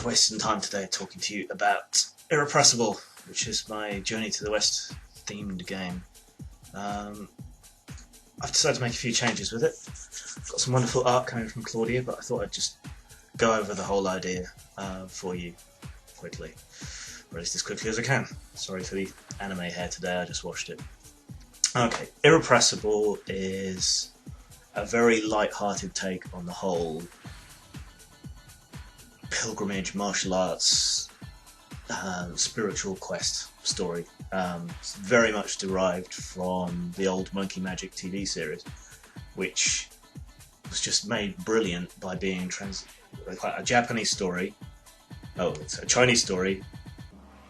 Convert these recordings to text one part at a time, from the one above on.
waste some time today talking to you about Irrepressible, which is my Journey to the West themed game. I've decided to make a few changes with it. Got some wonderful art coming from Claudia, but I thought I'd just go over the whole idea for you quickly, or at least as quickly as I can. Sorry for the anime hair today, I just washed it. Okay, Irrepressible is a very light-hearted take on the whole pilgrimage, martial arts, spiritual quest story. It's very much derived from the old Monkey Magic TV series, which was just made brilliant by being a Japanese story. Oh, it's a Chinese story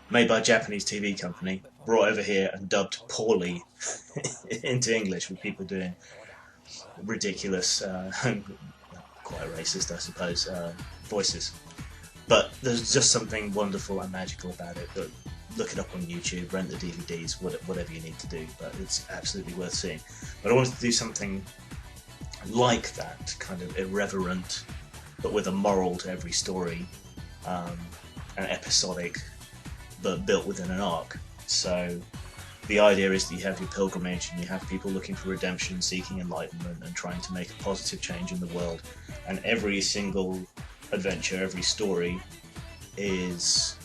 made by a Japanese TV company, brought over here and dubbed poorly into English, with people doing ridiculous, quite racist, I suppose, voices. But there's just something wonderful and magical about it. But look it up on YouTube, rent the DVDs, whatever you need to do, but it's absolutely worth seeing. But I wanted to do something like that, kind of irreverent, but with a moral to every story, and episodic, but built within an arc. So the idea is that you have your pilgrimage and you have people looking for redemption, seeking enlightenment, and trying to make a positive change in the world. And every single adventure, every story is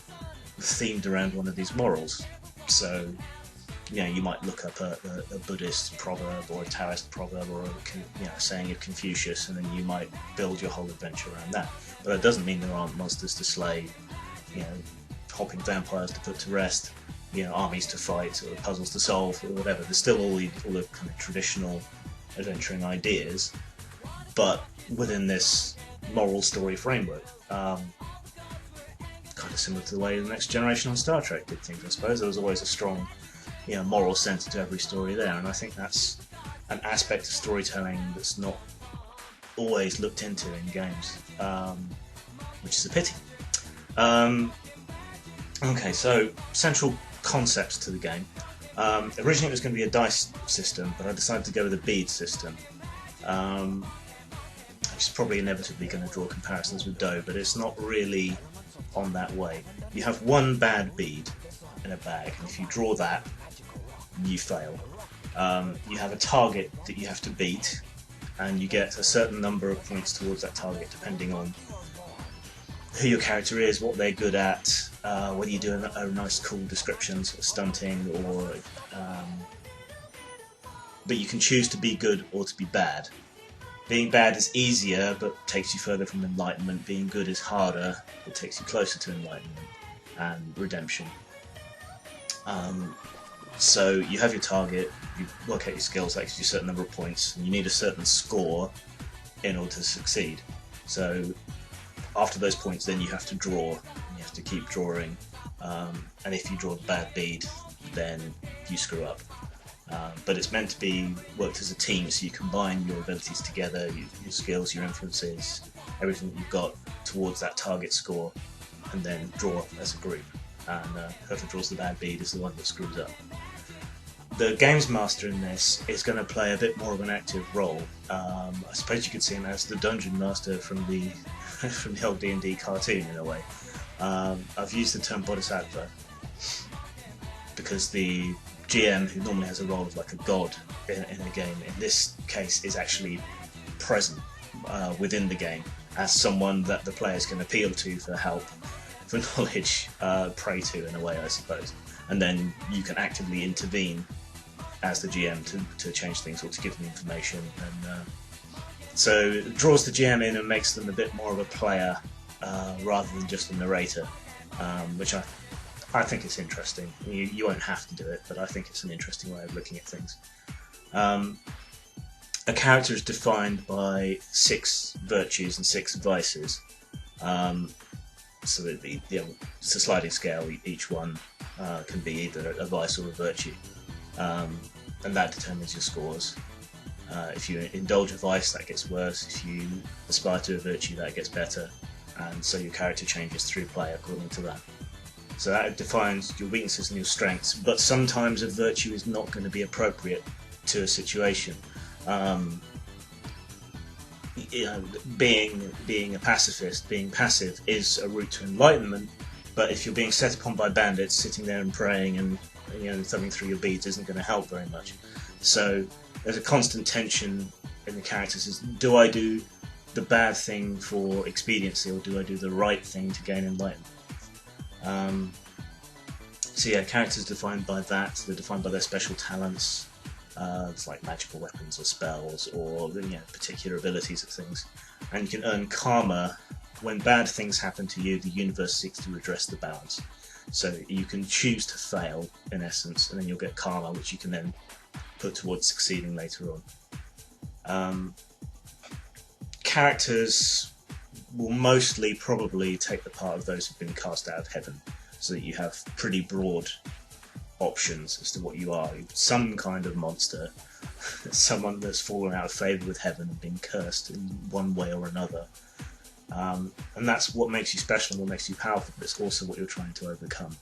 themed around one of these morals. So, you know, you might look up a Buddhist proverb or a Taoist proverb or a saying of Confucius, and then you might build your whole adventure around that. But that doesn't mean there aren't monsters to slay, hopping vampires to put to rest, armies to fight, or puzzles to solve, or whatever. There's still all the kind of traditional adventuring ideas, but within this moral story framework. Kind of similar to the way the Next Generation on Star Trek did things, I suppose. There was always a strong, moral centre to every story there, and I think that's an aspect of storytelling that's not always looked into in games, which is a pity. Okay, so central concepts to the game. Originally it was going to be a dice system, but I decided to go with a bead system. Which is probably inevitably going to draw comparisons with dough, but it's not really on that way. You have one bad bead in a bag, and if you draw that, you fail. You have a target that you have to beat, and you get a certain number of points towards that target depending on who your character is, what they're good at, whether you do a nice cool description, sort of stunting, or but you can choose to be good or to be bad. Being bad is easier, but takes you further from enlightenment. Being good is harder, but takes you closer to enlightenment and redemption. So you have your target, you work out your skills, that gives you a certain number of points, and you need a certain score in order to succeed. So after those points, then you have to draw, and you have to keep drawing, and if you draw the bad bead, then you screw up. But it's meant to be worked as a team, so you combine your abilities together, your skills, your influences, everything that you've got towards that target score, and then draw as a group. And whoever draws the bad bead is the one that screws up. The games master in this is going to play a bit more of an active role. I suppose you could see him as the dungeon master from the old D&D cartoon in a way. I've used the term bodhisattva because the GM, who normally has a role of like a god in a game, in this case is actually present within the game as someone that the players can appeal to for help, for knowledge, pray to in a way, I suppose. And then you can actively intervene as the GM to change things or to give them information. And so it draws the GM in and makes them a bit more of a player rather than just a narrator, which I think it's interesting. You won't have to do it, but I think it's an interesting way of looking at things. A character is defined by 6 virtues and 6 vices. So it's a sliding scale. Each one can be either a vice or a virtue, and that determines your scores. If you indulge a vice, that gets worse. If you aspire to a virtue, that gets better. And so your character changes through play according to that. So that defines your weaknesses and your strengths, but sometimes a virtue is not going to be appropriate to a situation. you know, being a pacifist, being passive, is a route to enlightenment. But if you're being set upon by bandits, sitting there and praying and thumbing through your beads isn't going to help very much. So there's a constant tension in the characters: is do I do the bad thing for expediency, or do I do the right thing to gain enlightenment? So yeah, characters defined by that. They're defined by their special talents. It's like magical weapons or spells, or particular abilities of things. And you can earn karma. When bad things happen to you, the universe seeks to redress the balance. So you can choose to fail, in essence, and then you'll get karma, which you can then put towards succeeding later on. Characters will mostly probably take the part of those who've been cast out of heaven, so that you have pretty broad options as to what you are. Some kind of monster, someone that's fallen out of favour with heaven and been cursed in one way or another. And that's what makes you special and what makes you powerful, but it's also what you're trying to overcome.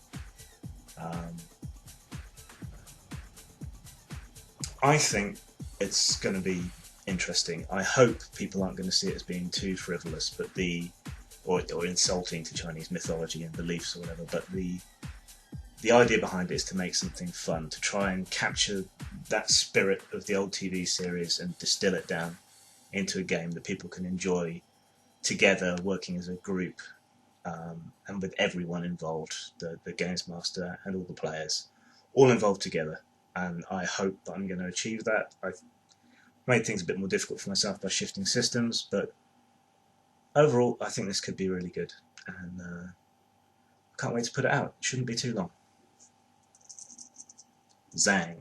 I think it's going to be interesting. I hope people aren't going to see it as being too frivolous, but or insulting to Chinese mythology and beliefs or whatever. But the idea behind it is to make something fun, to try and capture that spirit of the old TV series and distill it down into a game that people can enjoy together, working as a group, and with everyone involved, the games master and all the players, all involved together. And I hope that I'm going to achieve that. I've made things a bit more difficult for myself by shifting systems, but overall I think this could be really good, and I can't wait to put it out. It shouldn't be too long. Zang.